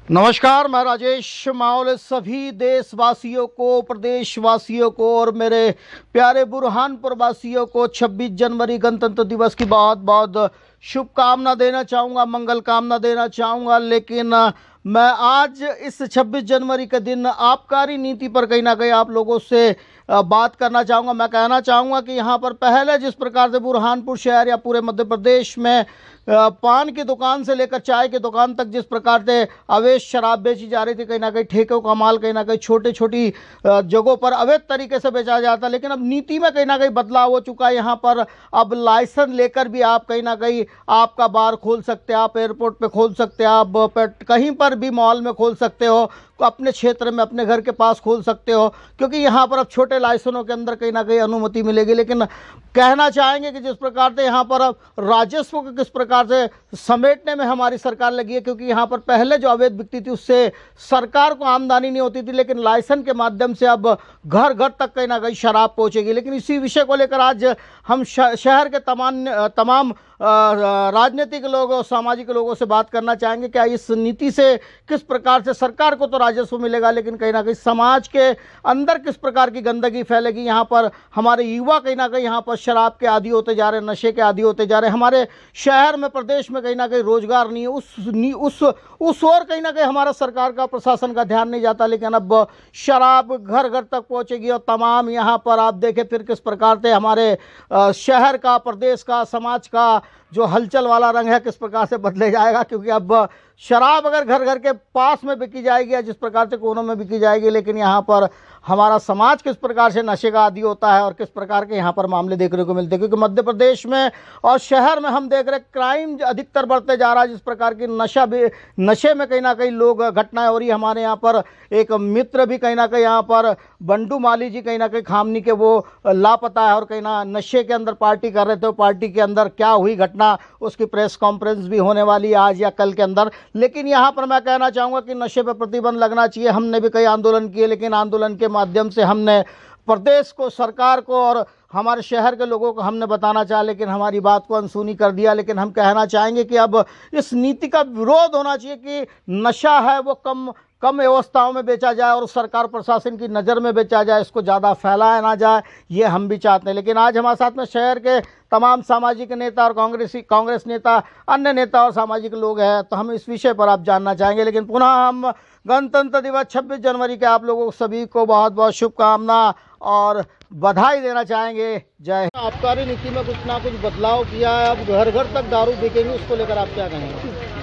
नमस्कार, मैं राजेश माहौल सभी देशवासियों को, प्रदेशवासियों को और मेरे प्यारे बुरहानपुर वासियों को 26 जनवरी गणतंत्र दिवस की बहुत बहुत शुभकामना देना चाहूँगा, मंगल कामना देना चाहूँगा। लेकिन मैं आज इस 26 जनवरी के दिन आबकारी नीति पर कहीं ना कहीं आप लोगों से बात करना चाहूँगा। मैं कहना चाहूँगा कि यहाँ पर पहले जिस प्रकार से बुरहानपुर शहर या पूरे मध्य प्रदेश में पान की दुकान से लेकर चाय की दुकान तक जिस प्रकार से अवैध शराब बेची जा रही थी, कहीं ना कहीं ठेकों का माल कहीं ना कहीं छोटी छोटी जगहों पर अवैध तरीके से बेचा जाता, लेकिन अब नीति में कहीं ना कहीं बदलाव हो चुका है। यहाँ पर अब लाइसेंस लेकर भी आप कहीं ना कहीं आपका बार खोल सकते हैं, आप एयरपोर्ट पे खोल सकते हैं, आप कहीं पर भी मॉल में खोल सकते हो, अपने क्षेत्र में अपने घर के पास खोल सकते हो, क्योंकि यहाँ पर अब छोटे लाइसेंसों के अंदर कहीं ना कहीं अनुमति मिलेगी। लेकिन कहना चाहेंगे कि जिस प्रकार से यहाँ पर अब राजस्व को किस प्रकार से समेटने में हमारी सरकार लगी है, क्योंकि यहाँ पर पहले जो अवैध बिकती थी उससे सरकार को आमदनी नहीं होती थी, लेकिन लाइसेंस के माध्यम से अब घर घर तक कहीं ना कहीं शराब पहुँचेगी। लेकिन इसी विषय को लेकर आज हम शहर के तमाम राजनीतिक लोग और सामाजिक लोगों से बात करना चाहेंगे। क्या इस नीति से किस प्रकार से सरकार को तो राजस्व मिलेगा, लेकिन कहीं ना कहीं समाज के अंदर किस प्रकार की गंदगी फैलेगी। यहाँ पर हमारे युवा कहीं ना कहीं यहाँ पर शराब के आदी होते जा रहे हैं, नशे के आदी होते जा रहे हैं। हमारे शहर में, प्रदेश में कहीं ना कहीं रोजगार नहीं है, उस ओर कहीं ना कहीं हमारा सरकार का, प्रशासन का ध्यान नहीं जाता। लेकिन अब शराब घर घर तक पहुँचेगी और तमाम यहाँ पर आप देखें फिर किस प्रकार से हमारे शहर का, प्रदेश का, समाज का जो हलचल वाला रंग है किस प्रकार से बदले जाएगा। क्योंकि अब शराब अगर घर घर के पास में बिकी जाएगी या जिस प्रकार से कोनों में बिकी जाएगी, लेकिन यहाँ पर हमारा समाज किस प्रकार से नशे का आदी होता है और किस प्रकार के यहाँ पर मामले देखने को मिलते हैं। क्योंकि मध्य प्रदेश में और शहर में हम देख रहे हैं क्राइम अधिकतर बढ़ते जा रहा है, जिस प्रकार की नशे में कहीं ना कहीं लोग घटनाएं हो रही है। हमारे यहाँ पर एक मित्र भी कहीं ना कहीं यहाँ पर बंडू माली जी कहीं ना कहीं खामनी के वो लापता है और कहीं ना नशे के अंदर पार्टी कर रहे थे। पार्टी के अंदर क्या हुई घटना, उसकी प्रेस कॉन्फ्रेंस भी होने वाली है आज या कल के अंदर। लेकिन यहाँ पर मैं कहना चाहूँगा कि नशे पर प्रतिबंध लगना चाहिए। हमने भी कई आंदोलन किए, लेकिन आंदोलन के माध्यम से हमने प्रदेश को, सरकार को और हमारे शहर के लोगों को हमने बताना चाहा, लेकिन हमारी बात को अनसुनी कर दिया। लेकिन हम कहना चाहेंगे कि अब इस नीति का विरोध होना चाहिए कि नशा है वो कम व्यवस्थाओं में बेचा जाए और सरकार प्रशासन की नज़र में बेचा जाए, इसको ज़्यादा फैलाया ना जाए, ये हम भी चाहते हैं। लेकिन आज हमारे साथ में शहर के तमाम सामाजिक नेता और कांग्रेस नेता, अन्य नेता और सामाजिक लोग हैं, तो हम इस विषय पर आप जानना चाहेंगे। लेकिन पुनः हम गणतंत्र दिवस 26 जनवरी के आप लोगों सभी को बहुत बहुत शुभकामना और बधाई देना चाहेंगे। जय हिंद। आबकारी नीति में कुछ ना कुछ बदलाव किया है, अब घर घर तक दारू बिकेंगी, उसको लेकर आप क्या कहेंगे?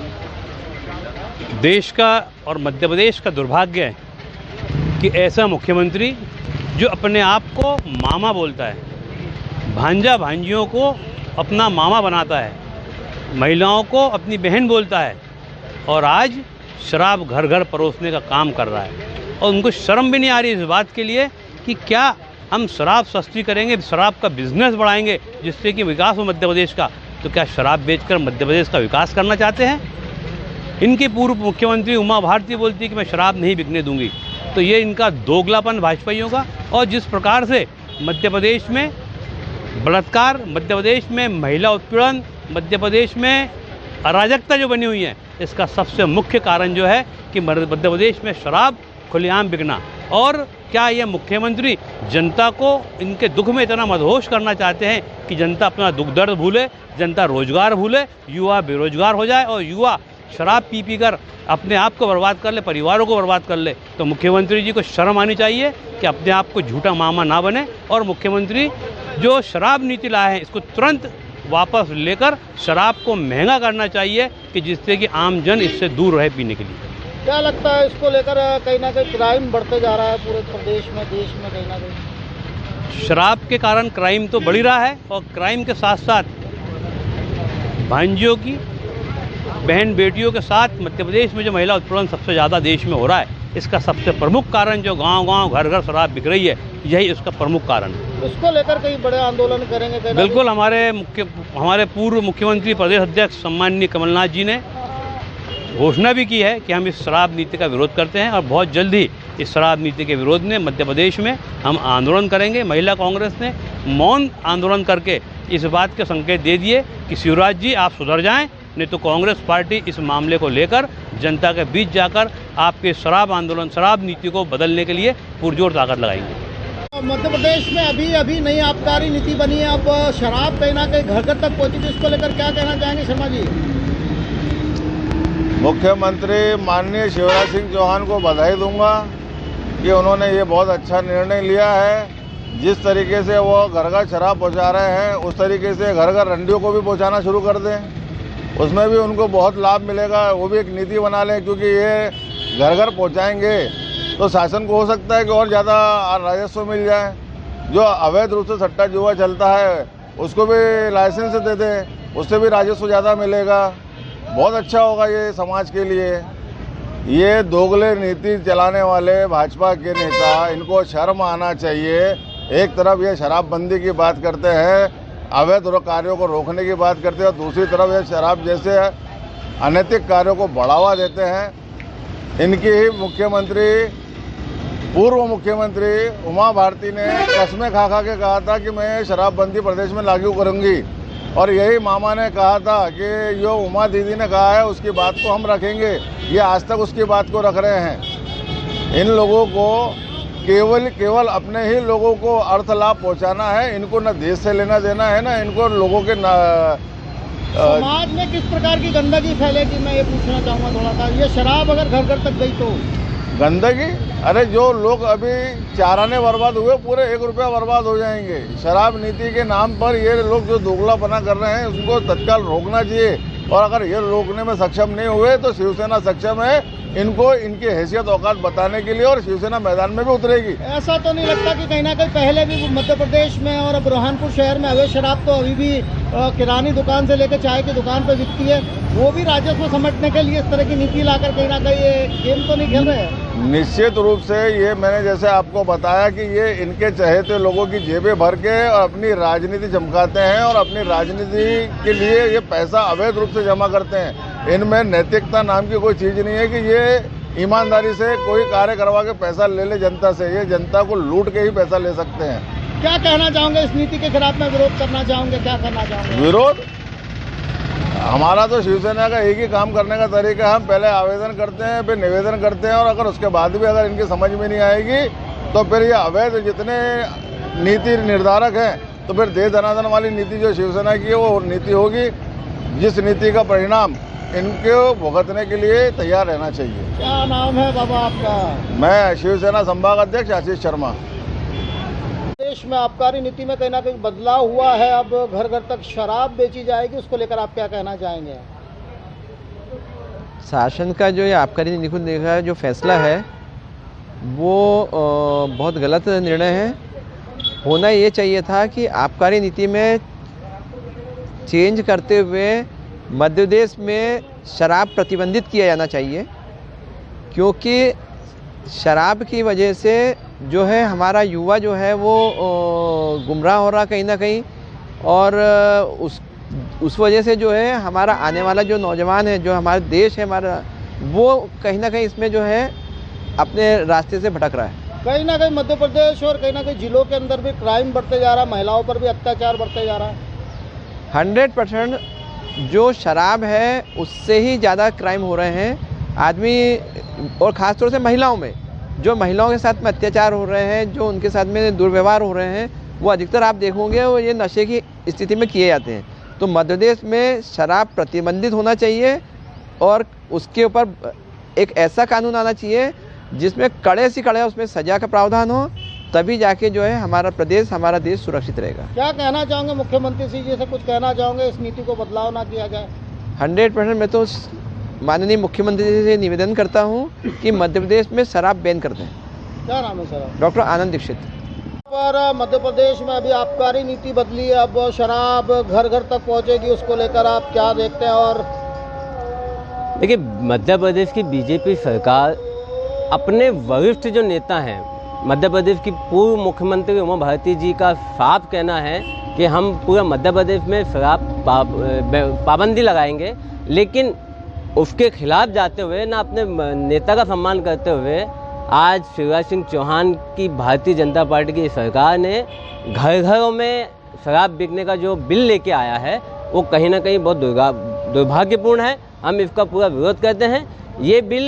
देश का और मध्य प्रदेश का दुर्भाग्य है कि ऐसा मुख्यमंत्री जो अपने आप को मामा बोलता है, भांजा भांजियों को अपना मामा बनाता है, महिलाओं को अपनी बहन बोलता है और आज शराब घर घर परोसने का काम कर रहा है। और उनको शर्म भी नहीं आ रही इस बात के लिए कि क्या हम शराब सस्ती करेंगे, शराब का बिजनेस बढ़ाएंगे जिससे कि विकास हो मध्य प्रदेश का, तो क्या शराब बेचकर मध्य प्रदेश का विकास करना चाहते हैं? इनकी पूर्व मुख्यमंत्री उमा भारती बोलती है कि मैं शराब नहीं बिकने दूंगी। तो ये इनका दोगलापन भाजपाइयों का। और जिस प्रकार से मध्य प्रदेश में बलात्कार, मध्य प्रदेश में महिला उत्पीड़न, मध्य प्रदेश में अराजकता जो बनी हुई है, इसका सबसे मुख्य कारण जो है कि मध्य प्रदेश में शराब खुलेआम बिकना। और क्या ये मुख्यमंत्री जनता को इनके दुख में इतना मदहोश करना चाहते हैं कि जनता अपना दुख दर्द भूले, जनता रोजगार भूले, युवा बेरोजगार हो जाए और युवा शराब पी कर अपने आप को बर्बाद कर ले, परिवारों को बर्बाद कर ले? तो मुख्यमंत्री जी को शर्म आनी चाहिए कि अपने आप को झूठा मामा ना बने। और मुख्यमंत्री जो शराब नीति लाए हैं इसको तुरंत वापस लेकर शराब को महंगा करना चाहिए कि जिससे कि आम जन इससे दूर रहे पीने के लिए। क्या लगता है इसको लेकर कहीं ना कहीं क्राइम बढ़ते जा रहा है पूरे प्रदेश में, देश में? कहीं ना कहीं शराब के कारण क्राइम तो बढ़ ही रहा है और क्राइम के साथ साथ भांजियों की, बहन बेटियों के साथ मध्य प्रदेश में जो महिला उत्पीड़न सबसे ज़्यादा देश में हो रहा है, इसका सबसे प्रमुख कारण जो गांव-गांव, घर-घर शराब बिक रही है, यही इसका प्रमुख कारण है। इसको लेकर कई बड़े आंदोलन करेंगे? बिल्कुल। हमारे पूर्व मुख्यमंत्री, प्रदेश अध्यक्ष सम्माननीय कमलनाथ जी ने घोषणा भी की है कि हम इस शराब नीति का विरोध करते हैं और बहुत जल्द ही इस शराब नीति के विरोध में मध्य प्रदेश में हम आंदोलन करेंगे। महिला कांग्रेस ने मौन आंदोलन करके इस बात के संकेत दे दिए कि शिवराज जी आप सुधर जाएं नहीं तो कांग्रेस पार्टी इस मामले को लेकर जनता के बीच जाकर आपके शराब आंदोलन, शराब नीति को बदलने के लिए पुरजोर ताकत लगाएंगे। मध्य प्रदेश में अभी नई आबकारी नीति बनी है, अब शराब कहीं ना कहीं घर घर तक पहुंची, तो इसको लेकर क्या कहना चाहेंगे शर्मा जी? मुख्यमंत्री माननीय शिवराज सिंह चौहान को बधाई दूंगा कि उन्होंने ये बहुत अच्छा निर्णय लिया है। जिस तरीके से वो घर घर शराब पहुंचा रहे हैं, उस तरीके से घर घर रंडियों को भी पहुंचाना शुरू कर दें, उसमें भी उनको बहुत लाभ मिलेगा। वो भी एक नीति बना लें, क्योंकि ये घर घर पहुंचाएंगे तो शासन को हो सकता है कि और ज़्यादा राजस्व मिल जाए। जो अवैध रूप से सट्टा जुआ चलता है उसको भी लाइसेंस दे दें, उससे भी राजस्व ज़्यादा मिलेगा। बहुत अच्छा होगा ये समाज के लिए। ये दोगले नीति चलाने वाले भाजपा के नेता, इनको शर्म आना चाहिए। एक तरफ ये शराबबंदी की बात करते हैं, अवैध कार्यों को रोकने की बात करते हैं, और दूसरी तरफ ये शराब जैसे अनैतिक कार्यों को बढ़ावा देते हैं। इनकी ही मुख्यमंत्री, पूर्व मुख्यमंत्री उमा भारती ने कस्में खा खा के कहा था कि मैं शराबबंदी प्रदेश में लागू करूंगी, और यही मामा ने कहा था कि जो उमा दीदी ने कहा है उसकी बात को हम रखेंगे। ये आज तक उसकी बात को रख रहे हैं। इन लोगों को केवल अपने ही लोगों को अर्थ लाभ पहुंचाना है। इनको न देश से लेना देना है, ना इनको लोगों के समाज में किस प्रकार की गंदगी फैलेगी, मैं ये पूछना चाहूँगा थोड़ा सा। ये शराब अगर घर घर तक गई तो गंदगी, अरे जो लोग अभी चाराने बर्बाद हुए, पूरे 1 रुपया बर्बाद हो जाएंगे। शराब नीति के नाम पर ये लोग जो दोगलापना कर रहे हैं उनको तत्काल रोकना चाहिए, और अगर ये रोकने में सक्षम नहीं हुए तो शिवसेना सक्षम है इनको इनकी हैसियत औकात बताने के लिए, और शिवसेना मैदान में भी उतरेगी। ऐसा तो नहीं लगता कि कहीं ना कहीं पहले भी मध्य प्रदेश में और बुरहानपुर शहर में अवैध शराब तो अभी भी किरानी दुकान से लेकर चाय की दुकान पर बिकती है, वो भी राजस्व समेटने के लिए इस तरह की नीति लाकर कहीं ना कहीं ये गेम तो नहीं खेल रहे हैं? निश्चित रूप से ये मैंने जैसे आपको बताया कि ये इनके चहेते लोगों की जेबें भर के और अपनी राजनीति चमकाते हैं, और अपनी राजनीति के लिए ये पैसा अवैध रूप से जमा करते हैं। इनमें नैतिकता नाम की कोई चीज़ नहीं है कि ये ईमानदारी से कोई कार्य करवा के पैसा ले ले जनता से। ये जनता को लूट के ही पैसा ले सकते हैं। क्या कहना चाहोगे इस नीति के खिलाफ में? विरोध करना चाहोगे? क्या करना चाहोगे? विरोध हमारा तो शिवसेना का एक ही काम करने का तरीका है, हम पहले आवेदन करते हैं, फिर निवेदन करते हैं, और अगर उसके बाद भी अगर इनकी समझ में नहीं आएगी तो फिर ये अवैध जितने नीति निर्धारक हैं, तो फिर देश धनाधन वाली नीति जो शिवसेना की है वो नीति होगी, जिस नीति का परिणाम इनको भुगतने के लिए तैयार रहना चाहिए। क्या नाम है बाबा आपका? मैं शिवसेना संभाग अध्यक्ष आशीष शर्मा। देश में आबकारी नीति में कहीं ना कहीं बदलाव हुआ है, अब घर घर तक शराब बेची जाएगी, उसको लेकर आप क्या कहना चाहेंगे? शासन का जो ये आबकारी नीति को लेकर जो फैसला है वो बहुत गलत निर्णय है। होना ये चाहिए था कि आबकारी नीति में चेंज करते हुए मध्य प्रदेश में शराब प्रतिबंधित किया जाना चाहिए, क्योंकि शराब की वजह से जो है हमारा युवा जो है वो गुमराह हो रहा कहीं ना कहीं, और उस वजह से जो है हमारा आने वाला जो नौजवान है, जो हमारा देश है हमारा, वो कहीं ना कहीं इसमें जो है अपने रास्ते से भटक रहा है। कहीं ना कहीं मध्य प्रदेश और कहीं ना कहीं जिलों के अंदर भी क्राइम बढ़ते जा रहा है, महिलाओं पर भी अत्याचार बढ़ते जा रहा है। 100% जो शराब है उससे ही ज़्यादा क्राइम हो रहे हैं आदमी, और ख़ासतौर से महिलाओं में, जो महिलाओं के साथ में अत्याचार हो रहे हैं, जो उनके साथ में दुर्व्यवहार हो रहे हैं, वो अधिकतर आप देखोगे वो ये नशे की स्थिति में किए जाते हैं। तो मध्य प्रदेश में शराब प्रतिबंधित होना चाहिए, और उसके ऊपर एक ऐसा कानून आना चाहिए जिसमें कड़े से कड़े उसमें सज़ा का प्रावधान हो, तभी जाके जो है हमारा प्रदेश, हमारा देश सुरक्षित रहेगा। क्या कहना चाहोगे मुख्यमंत्री जी से? कुछ कहना चाहोगे इस नीति को बदलाव ना किया जाए? 100% मैं तो माननीय मुख्यमंत्री जी से निवेदन करता हूं कि मध्य प्रदेश में शराब बैन कर दें। क्या नाम है सर? डॉक्टर आनंद दीक्षित। पर मध्य प्रदेश में अभी आबकारी नीति बदली है, अब शराब घर घर तक पहुंचेगी, उसको लेकर आप क्या देखते हैं? और देखिए, मध्य प्रदेश की बीजेपी सरकार अपने वरिष्ठ जो नेता हैं, मध्य प्रदेश की पूर्व मुख्यमंत्री उमा भारती जी का साफ कहना है कि हम पूरा मध्य प्रदेश में शराब पाबंदी लगाएंगे, लेकिन उसके खिलाफ जाते हुए, ना अपने नेता का सम्मान करते हुए, आज शिवराज सिंह चौहान की भारतीय जनता पार्टी की सरकार ने घर घरों में शराब बिकने का जो बिल लेके आया है, वो कहीं ना कहीं बहुत दुर्भाग्यपूर्ण है। हम इसका पूरा विरोध करते हैं। ये बिल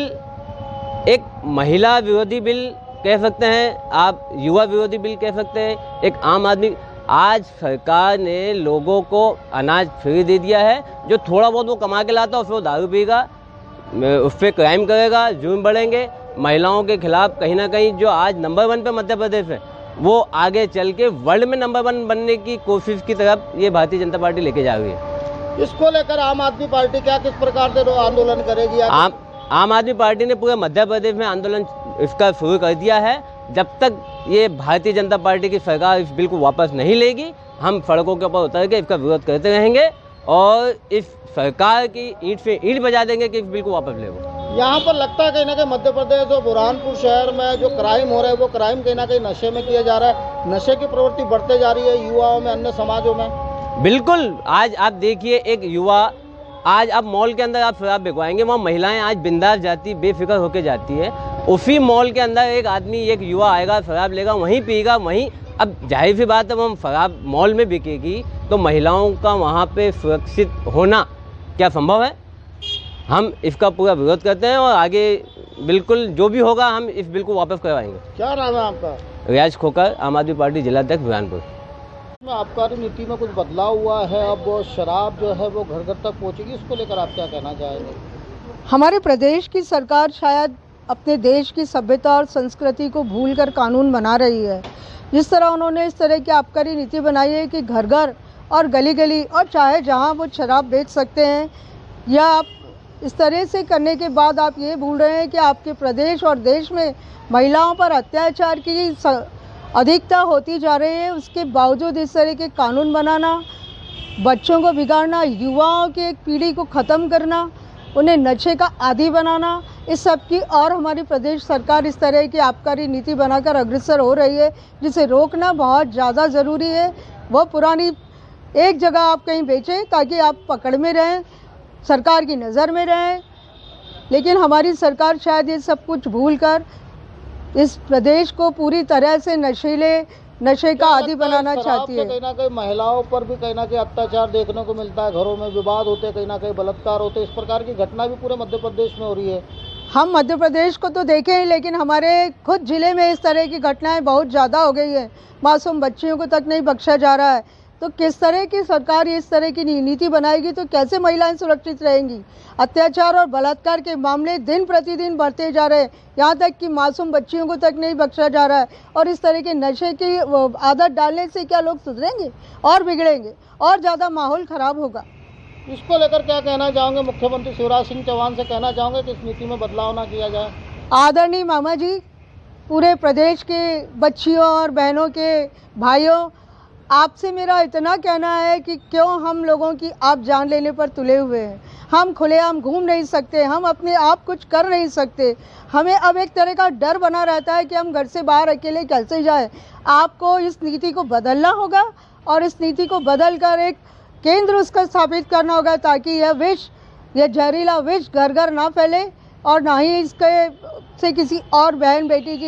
एक महिला विरोधी बिल कह सकते हैं, आप युवा विरोधी बिल कह सकते हैं, एक आम आदमी। आज सरकार ने लोगों को अनाज फ्री दे दिया है। जो थोड़ा बहुत वो कमा के लाता है उसको दारू पीगा, उस पर क्राइम करेगा, जुर्म बढ़ेंगे। महिलाओं के खिलाफ कहीं ना कहीं जो आज नंबर 1 पे मध्य प्रदेश है, वो आगे चल के वर्ल्ड में नंबर 1 बनने की कोशिश की तरफ ये भारतीय जनता पार्टी लेके जा रही है। इसको लेकर आम आदमी पार्टी क्या किस प्रकार से आंदोलन करेगी? आम आदमी पार्टी ने पूरे मध्य प्रदेश में आंदोलन इसका शुरू कर दिया है। जब तक ये भारतीय जनता पार्टी की सरकार इस बिल को वापस नहीं लेगी, हम सड़कों के ऊपर उतर के इसका विरोध करते रहेंगे और इस सरकार की ईंट से ईंट बजा देंगे कि इस बिल को वापस ले। यहाँ पर लगता है कहीं ना कहीं मध्य प्रदेश और बुरहानपुर शहर में जो क्राइम हो रहा है वो क्राइम कहीं ना कहीं नशे में किया जा रहा है। नशे की प्रवृत्ति बढ़ते जा रही है युवाओं में, अन्य समाजों में। बिल्कुल, आज आप देखिए एक युवा, आज आप मॉल के अंदर आप शराब बिकवाएंगे, वहाँ महिलाएं आज बिंदास जाती, बेफिक्र होकर जाती है। उसी मॉल के अंदर एक आदमी, एक युवा आएगा, शराब लेगा, वहीं पिएगा, वहीं। अब जाहिर सी बात है, हम शराब मॉल में बिकेगी तो महिलाओं का वहाँ पे सुरक्षित होना क्या संभव है? हम इसका पूरा विरोध करते हैं और आगे बिल्कुल जो भी होगा हम इस बिल को वापस करवाएंगे। क्या नाम है आपका? रियाज खोकर, आम आदमी पार्टी जिलाध्यक्ष बुरहानपुर। आबकारी नीति में कुछ बदलाव हुआ है, अब वो शराब जो है वो घर घर तक पहुंचेगी, इसको लेकर आप क्या कहना चाहेंगे? हमारे प्रदेश की सरकार शायद अपने देश की सभ्यता और संस्कृति को भूलकर कानून बना रही है। जिस तरह उन्होंने इस तरह की आबकारी नीति बनाई है कि घर घर और गली गली और चाहे जहां वो शराब बेच सकते हैं, या आप इस तरह से करने के बाद आप ये भूल रहे हैं कि आपके प्रदेश और देश में महिलाओं पर अत्याचार की अधिकता होती जा रही है। उसके बावजूद इस तरह के कानून बनाना, बच्चों को बिगाड़ना, युवाओं की एक पीढ़ी को ख़त्म करना, उन्हें नशे का आदी बनाना, इस सब की और हमारी प्रदेश सरकार इस तरह की आबकारी नीति बनाकर अग्रसर हो रही है, जिसे रोकना बहुत ज़्यादा ज़रूरी है। वह पुरानी एक जगह आप कहीं बेचें ताकि आप पकड़ में रहें, सरकार की नज़र में रहें, लेकिन हमारी सरकार शायद ये सब कुछ भूलकर इस प्रदेश को पूरी तरह से नशे का आदी बनाना चाहती है। कहीं ना कहीं महिलाओं पर भी कहीं ना कहीं अत्याचार देखने को मिलता है, घरों में विवाद होते हैं, कहीं ना कहीं बलात्कार होते हैं, इस प्रकार की घटना भी पूरे मध्य प्रदेश में हो रही है। हम मध्य प्रदेश को तो देखें ही, लेकिन हमारे खुद जिले में इस तरह की घटनाएं बहुत ज़्यादा हो गई है। मासूम बच्चियों को तक नहीं बख्शा जा रहा है। तो किस तरह की सरकार इस तरह की नीति बनाएगी तो कैसे महिलाएं सुरक्षित रहेंगी? अत्याचार और बलात्कार के मामले दिन प्रतिदिन बढ़ते जा रहे हैं, यहाँ तक कि मासूम बच्चियों को तक नहीं बख्शा जा रहा है। और इस तरह के नशे की आदत डालने से क्या लोग सुधरेंगे और बिगड़ेंगे और ज़्यादा माहौल ख़राब होगा। इसको लेकर क्या कहना चाहोगे? मुख्यमंत्री शिवराज सिंह चौहान से कहना चाहोगे कि इस नीति में बदलाव ना किया जाए? आदरणीय मामा जी, पूरे प्रदेश के बच्चियों और बहनों के भाइयों, आपसे मेरा इतना कहना है कि क्यों हम लोगों की आप जान लेने पर तुले हुए हैं। हम खुलेआम घूम नहीं सकते, हम अपने आप कुछ कर नहीं सकते। हमें अब एक तरह का डर बना रहता है कि हम घर से बाहर अकेले कैसे जाएं। आपको इस नीति को बदलना होगा और इस नीति को बदल कर एक केंद्र उसका स्थापित करना होगा, ताकि यह विष, यह जहरीला विष घर घर ना फैले और ना ही इसके से किसी और बहन बेटी की